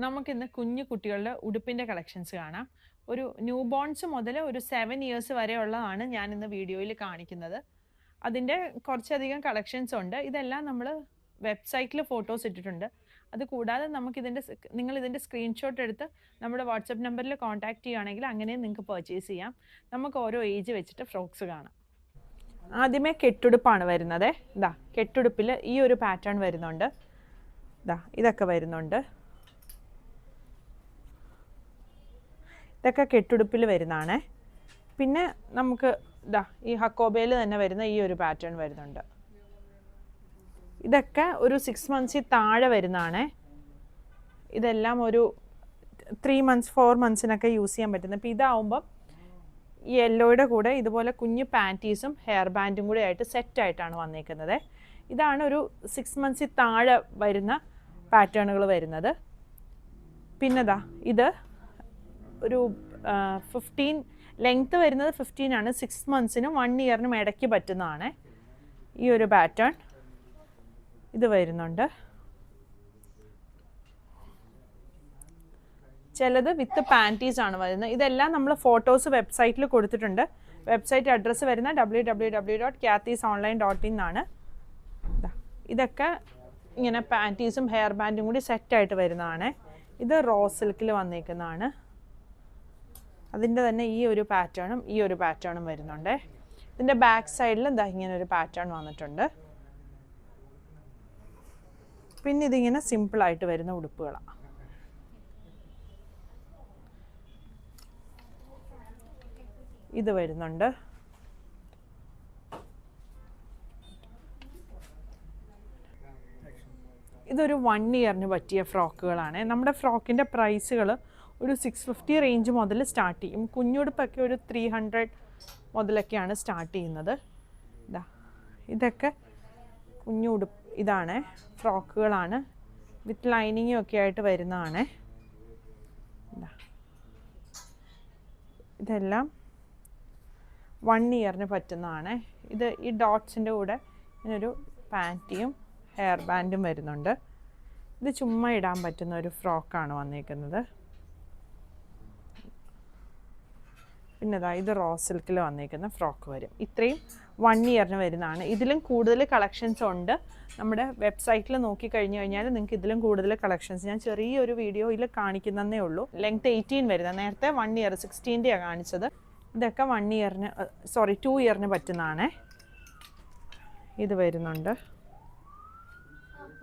നമുക്കിന്ന് കുഞ്ഞു കുട്ടികളുടെ ഉടുപ്പിൻ്റെ കളക്ഷൻസ് കാണാം. ഒരു ന്യൂ ബോൺസ് മുതൽ ഒരു 7 ഇയേഴ്സ് വരെയുള്ളതാണ് ഞാൻ ഇന്ന് വീഡിയോയിൽ കാണിക്കുന്നത്. അതിൻ്റെ കുറച്ചധികം കളക്ഷൻസ് ഉണ്ട്. ഇതെല്ലാം നമ്മൾ വെബ്സൈറ്റിൽ ഫോട്ടോസ് ഇട്ടിട്ടുണ്ട്. അതുകൂടാതെ നിങ്ങൾ ഇതിൻ്റെ സ്ക്രീൻഷോട്ട് എടുത്ത് നമ്മുടെ വാട്സപ്പ് നമ്പറിൽ കോൺടാക്റ്റ് ചെയ്യുകയാണെങ്കിൽ അങ്ങനെയും നിങ്ങൾക്ക് പർച്ചേസ് ചെയ്യാം. നമുക്ക് ഓരോ ഏജ് വെച്ചിട്ട് ഫ്രോക്സ് കാണാം. ആദ്യമേ കെട്ടുടുപ്പാണ് വരുന്നത്. ഇതാ കെട്ടുടുപ്പിൽ ഈ ഒരു പാറ്റേൺ വരുന്നുണ്ട്. ഇതാ ഇതൊക്കെ വരുന്നുണ്ട്. ഇതൊക്കെ കെട്ടുടുപ്പിൽ വരുന്നതാണ്. പിന്നെ നമുക്ക് ഇതാ ഈ ഹക്കോബയിൽ തന്നെ വരുന്ന ഈ ഒരു പാറ്റേൺ വരുന്നുണ്ട്. ഇതൊക്കെ ഒരു 6 മന്ത്സിൽ താഴെ വരുന്നതാണ്. ഇതെല്ലാം ഒരു 3 മന്ത്സ് 4 മന്ത്സിനൊക്കെ യൂസ് ചെയ്യാൻ പറ്റുന്നത്. അപ്പോൾ ഇതാവുമ്പം ഈ യെല്ലോയുടെ കൂടെ ഇതുപോലെ കുഞ്ഞു പാൻറ്റീസും ഹെയർ ബാൻഡും കൂടെ ആയിട്ട് സെറ്റായിട്ടാണ് വന്നേക്കുന്നത്. ഇതാണ് ഒരു 6 മന്ത്സിൽ താഴെ വരുന്ന പാറ്റേണുകൾ വരുന്നത്. പിന്നെതാ ഇത് ഒരു 15 ലെങ്ത്ത് വരുന്നത് 15 ആണ്. 6 മന്ത്സിനും 1 ഇയറിനും ഇടയ്ക്ക് പറ്റുന്നതാണ് ഈ ഒരു പാറ്റേൺ. ഇത് വരുന്നുണ്ട്. ചിലത് വിത്ത് പാൻറ്റീസ് ആണ് വരുന്നത്. ഇതെല്ലാം നമ്മൾ ഫോട്ടോസ് വെബ്സൈറ്റിൽ കൊടുത്തിട്ടുണ്ട്. വെബ്സൈറ്റ് അഡ്രസ്സ് വരുന്ന www.kathysonline.in എന്നാണ്. ഇതൊക്കെ ഇങ്ങനെ പാൻറ്റീസും ഹെയർ ബാൻഡും കൂടി സെറ്റായിട്ട് വരുന്നതാണ്. ഇത് റോസ് സിൽക്കിൽ വന്നേക്കുന്നതാണ്. അതിൻ്റെ തന്നെ ഈ ഒരു പാറ്റേണും വരുന്നുണ്ട്. ഇതിൻ്റെ ബാക്ക് സൈഡിൽ എന്താ ഇങ്ങനെ ഒരു പാറ്റേൺ വന്നിട്ടുണ്ട്. പിന്നെ ഇതിങ്ങനെ സിമ്പിളായിട്ട് വരുന്ന ഉടുപ്പുകളാണ്. ഇത് വരുന്നുണ്ട്. ഇതൊരു 1 ഇയറിന് പറ്റിയ ഫ്രോക്കുകളാണ്. നമ്മുടെ ഫ്രോക്കിൻ്റെ പ്രൈസുകൾ ഒരു 650 റേഞ്ച് മുതൽ സ്റ്റാർട്ട് ചെയ്യും. കുഞ്ഞുടുപ്പൊക്കെ ഒരു 300 മുതലൊക്കെയാണ് സ്റ്റാർട്ട് ചെയ്യുന്നത്. ഇതൊക്കെ കുഞ്ഞുടുപ്പ് ഇതാണ്, ഫ്രോക്കുകളാണ്. വിത്ത് ലൈനിങ്ങും ഒക്കെ ആയിട്ട് വരുന്നതാണ്. ഇതെല്ലാം 1 ഇയറിന് പറ്റുന്നതാണ്. ഇത് ഈ ഡോട്ട്സിൻ്റെ കൂടെ ഇങ്ങനൊരു പാൻറ്റിയും ഹെയർ ബാൻഡും വരുന്നുണ്ട്. ഇത് ചുമ്മാ ഇടാൻ പറ്റുന്ന ഒരു ഫ്രോക്കാണ് വന്നേക്കുന്നത്. പിന്നെ ഇത് റോസ് സിൽക്കിൽ വന്നേക്കുന്ന ഫ്രോക്ക് വരും. ഇത്രയും 1 ഇയറിന് വരുന്നതാണ്. ഇതിലും കൂടുതൽ കളക്ഷൻസ് ഉണ്ട്. നമ്മുടെ വെബ്സൈറ്റിൽ നോക്കിക്കഴിഞ്ഞ് കഴിഞ്ഞാൽ നിങ്ങൾക്ക് ഇതിലും കൂടുതൽ കളക്ഷൻസ് ഞാൻ ചെറിയൊരു വീഡിയോയിൽ കാണിക്കുന്നതേ ഉള്ളൂ. ലെങ്ത് 18 വരുന്നത്. നേരത്തെ 1 ഇയർ 16ൻ്റെയാണ് കാണിച്ചത്. ഇതൊക്കെ 2 ഇയറിന് പറ്റുന്നതാണ്. ഇത് വരുന്നുണ്ട്.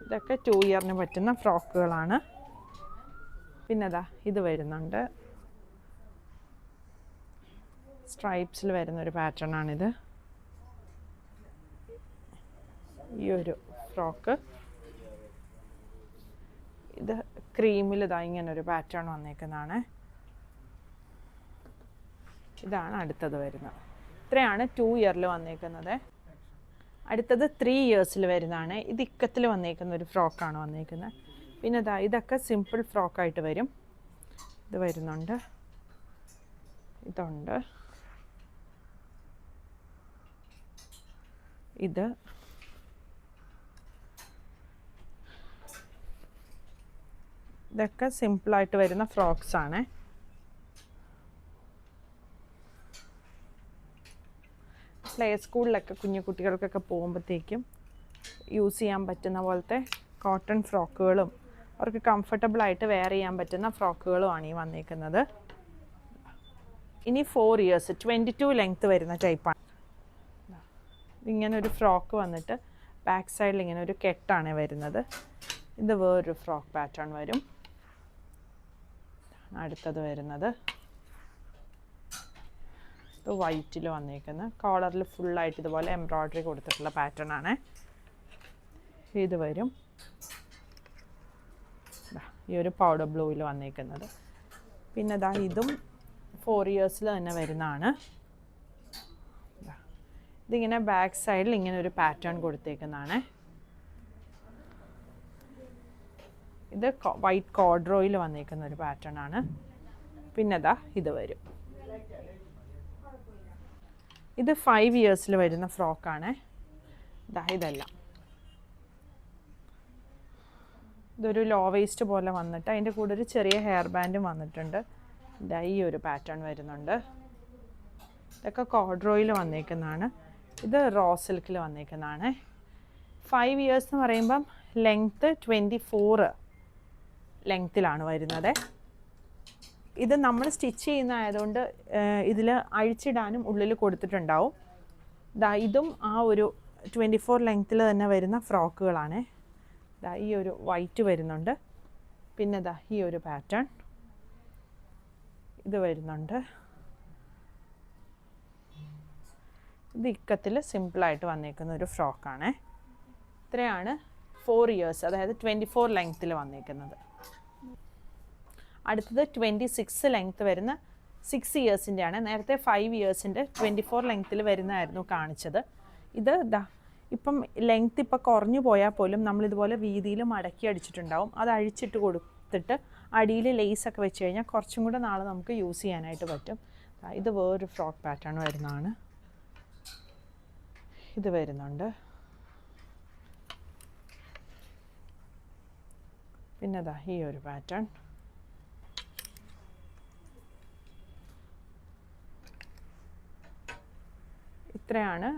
ഇതൊക്കെ 2 ഇയറിന് പറ്റുന്ന ഫ്രോക്കുകളാണ്. പിന്നെ ഇത് വരുന്നുണ്ട്. സ്ട്രൈപ്സിൽ വരുന്നൊരു പാറ്റേൺ ആണിത്. ഈ ഒരു ഫ്രോക്ക് ഇത് ക്രീമിൽ ഇങ്ങനൊരു പാറ്റേൺ വന്നേക്കുന്നതാണ്. ഇതാണ് അടുത്തത് വരുന്നത്. ഇത്രയാണ് 2 ഇയറിൽ വന്നേക്കുന്നത്. അടുത്തത് 3 ഇയേഴ്സിൽ വരുന്നതാണ്. ഇത് ഇക്കത്തിൽ വന്നേക്കുന്ന ഒരു ഫ്രോക്കാണ് വന്നേക്കുന്നത്. പിന്നെ ഇതൊക്കെ സിമ്പിൾ ഫ്രോക്കായിട്ട് വരും. ഇത് വരുന്നുണ്ട്. ഇതുണ്ട്. ഇതൊക്കെ സിമ്പിളായിട്ട് വരുന്ന ഫ്രോക്സാണ്. പ്ലേ സ്കൂളിലൊക്കെ കുഞ്ഞു കുട്ടികൾക്കൊക്കെ പോകുമ്പോഴത്തേക്കും യൂസ് ചെയ്യാൻ പറ്റുന്ന പോലത്തെ കോട്ടൺ ഫ്രോക്കുകളും അവർക്ക് കംഫർട്ടബിളായിട്ട് വെയർ ചെയ്യാൻ പറ്റുന്ന ഫ്രോക്കുകളുമാണ് ഈ വന്നേക്കുന്നത്. ഇനി 4 ഇയേഴ്സ് 22 ലെങ്ത്ത് വരുന്ന ടൈപ്പാണ്. ഇങ്ങനെ ഒരു ഫ്രോക്ക് വന്നിട്ട് ബാക്ക് സൈഡിൽ ഇങ്ങനെ ഒരു കെട്ടാണ് വരുന്നത്. ഇത് വേറൊരു ഫ്രോക്ക് പാറ്റേൺ വരും. അടുത്തത് വരുന്നത് ഇത് വൈറ്റിൽ വന്നേക്കുന്ന കോളറിൽ ഫുള്ളായിട്ട് ഇതുപോലെ എംബ്രോയ്ഡറി കൊടുത്തിട്ടുള്ള പാറ്റേൺ ആണ്. ഇത് വരും. ഈ ഒരു പൗഡർ ബ്ലൂവിൽ വന്നേക്കുന്നത്. പിന്നെ ഇതും 4 ഇയേഴ്സിൽ തന്നെ വരുന്നതാണ്. ഇതിങ്ങനെ ബാക്ക് സൈഡിൽ ഇങ്ങനെ ഒരു പാറ്റേൺ കൊടുത്തേക്കുന്നതാണ്. ഇത് വൈറ്റ് കോഡ്രോയിൽ വന്നേക്കുന്ന ഒരു പാറ്റേൺ ആണ്. പിന്നെ ഇത് വരും. ഇത് 5 ഇയേഴ്സിൽ വരുന്ന ഫ്രോക്കാണ്. ഇതെല്ലാം ഇതൊരു ലോ വേസ്റ്റ് പോലെ വന്നിട്ട് അതിൻ്റെ കൂടെ ഒരു ചെറിയ ഹെയർ ബാൻഡും വന്നിട്ടുണ്ട്. ഇതാ ഈ ഒരു പാറ്റേൺ വരുന്നുണ്ട്. ഇതൊക്കെ കോഡ്രോയിൽ വന്നേക്കുന്നതാണ്. ഇത് റോ സിൽക്കിൽ വന്നേക്കുന്നതാണ്. 5 years എന്ന് പറയുമ്പം ലെങ്ത്ത് 24 ലെങ്ത്തിലാണ് വരുന്നത്. ഇത് നമ്മൾ സ്റ്റിച്ച് ചെയ്യുന്നതായതുകൊണ്ട് ഇതിൽ അഴിച്ചിടാനും ഉള്ളിൽ കൊടുത്തിട്ടുണ്ടാവും. ഇതും ആ ഒരു 24 ലെങ്ത്തിൽ തന്നെ വരുന്ന ഫ്രോക്കുകളാണ്. ഈ ഒരു വൈറ്റ് വരുന്നുണ്ട്. പിന്നെ ഈ ഒരു പാറ്റേൺ ഇത് വരുന്നുണ്ട്. ഇത് ഇക്കത്തിൽ സിമ്പിളായിട്ട് വന്നേക്കുന്ന ഒരു ഫ്രോക്കാണ്. ഇത്രയാണ് 4 years, അതായത് 24 ലെങ്ത്തിൽ വന്നേക്കുന്നത്. അടുത്തത് 26 ലെങ്ത്ത് വരുന്ന 6 yearsൻ്റെ ആണ്. നേരത്തെ 5 yearsൻ്റെ 24 ലെങ്ത്തിൽ വരുന്നതായിരുന്നു കാണിച്ചത്. ഇത് ഇപ്പം ലെങ്ത്ത് ഇപ്പോൾ കുറഞ്ഞു പോയാൽ പോലും നമ്മളിതുപോലെ വീതിയിൽ മടക്കി അടിച്ചിട്ടുണ്ടാവും. അത് അഴിച്ചിട്ട് കൊടുത്തിട്ട് അടിയിൽ ലേസൊക്കെ വെച്ച് കഴിഞ്ഞാൽ കുറച്ചും കൂടെ നാളെ നമുക്ക് യൂസ് ചെയ്യാനായിട്ട് പറ്റും. ഇത് വേറൊരു ഫ്രോക്ക് പാറ്റേൺ വരുന്നതാണ്. ഇത് വരുന്നുണ്ട്. പിന്നെ ഈ ഒരു പാറ്റേൺ. ഇത്രയാണ്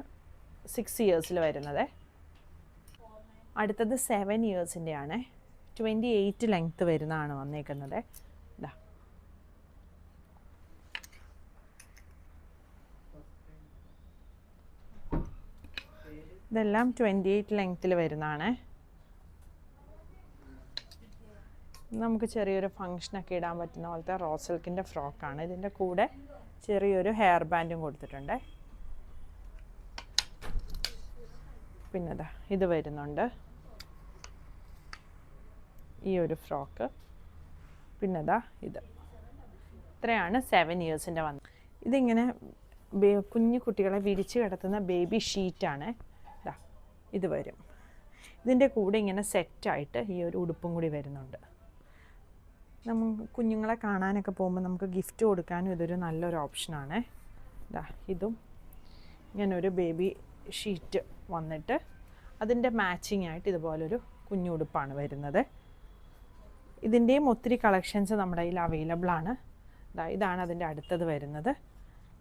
6 yearsൽ വരുന്നത്. അടുത്തത് 7 yearsൻ്റെ ആണ്. 28 ലെങ്ത്ത് വരുന്നതാണ് വന്നേക്കുന്നത്. ഇതെല്ലാം 28 ലെങ്ത്തിൽ വരുന്നതാണ്. നമുക്ക് ചെറിയൊരു ഫങ്ഷനൊക്കെ ഇടാൻ പറ്റുന്ന പോലത്തെ റോ സിൽക്കിൻ്റെ ഫ്രോക്കാണ്. ഇതിൻ്റെ കൂടെ ചെറിയൊരു ഹെയർ ബാൻഡും കൊടുത്തിട്ടുണ്ട്. പിന്നെ ഇത് വരുന്നുണ്ട്, ഈ ഒരു ഫ്രോക്ക്. പിന്നെ ഇത്. ഇത്രയാണ് 7 yearsൻ്റെ വന്നത്. ഇതിങ്ങനെ കുഞ്ഞു കുട്ടികളെ വിരിച്ച് കിടത്തുന്ന ബേബി ഷീറ്റാണ്. ഇത് വരും. ഇതിൻ്റെ കൂടെ ഇങ്ങനെ സെറ്റായിട്ട് ഈ ഒരു ഉടുപ്പും കൂടി വരുന്നുണ്ട്. നമുക്ക് കുഞ്ഞുങ്ങളെ കാണാനൊക്കെ പോകുമ്പോൾ നമുക്ക് ഗിഫ്റ്റ് കൊടുക്കാനും ഇതൊരു നല്ലൊരു ഓപ്ഷനാണ്. ഇതും ഇങ്ങനൊരു ബേബി ഷീറ്റ് വന്നിട്ട് അതിൻ്റെ മാച്ചിങ് ആയിട്ട് ഇതുപോലൊരു കുഞ്ഞുടുപ്പാണ് വരുന്നത്. ഇതിൻ്റെയും ഒത്തിരി കളക്ഷൻസ് നമ്മുടെ കയ്യിൽ അവൈലബിൾ ആണ്. ഇതാണ് അതിൻ്റെ അടുത്തത് വരുന്നത്.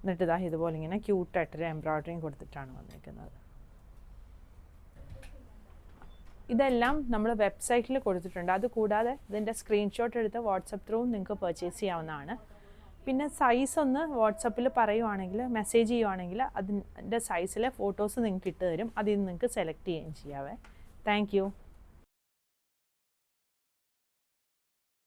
എന്നിട്ട് ഇതുപോലെ ഇങ്ങനെ ക്യൂട്ടായിട്ടൊരു എംബ്രോയ്ഡറിയും കൊടുത്തിട്ടാണ് വന്നിരിക്കുന്നത്. ഇതെല്ലാം നമ്മൾ വെബ്സൈറ്റിൽ കൊടുത്തിട്ടുണ്ട്. അതുകൂടാതെ ഇതിൻ്റെ സ്ക്രീൻഷോട്ട് എടുത്ത് വാട്സപ്പ് ത്രൂ നിങ്ങൾക്ക് പർച്ചേസ് ചെയ്യാവുന്നതാണ്. പിന്നെ സൈസ് ഒന്ന് വാട്സപ്പിൽ പറയുവാണെങ്കിൽ, മെസ്സേജ് ചെയ്യുവാണെങ്കിൽ അതിൻ്റെ സൈസിലെ ഫോട്ടോസ് നിങ്ങൾക്ക് ഇട്ട് തരും. അതിൽ നിന്ന് നിങ്ങൾക്ക് സെലക്ട് ചെയ്യുകയും ചെയ്യാവേ. Thank you.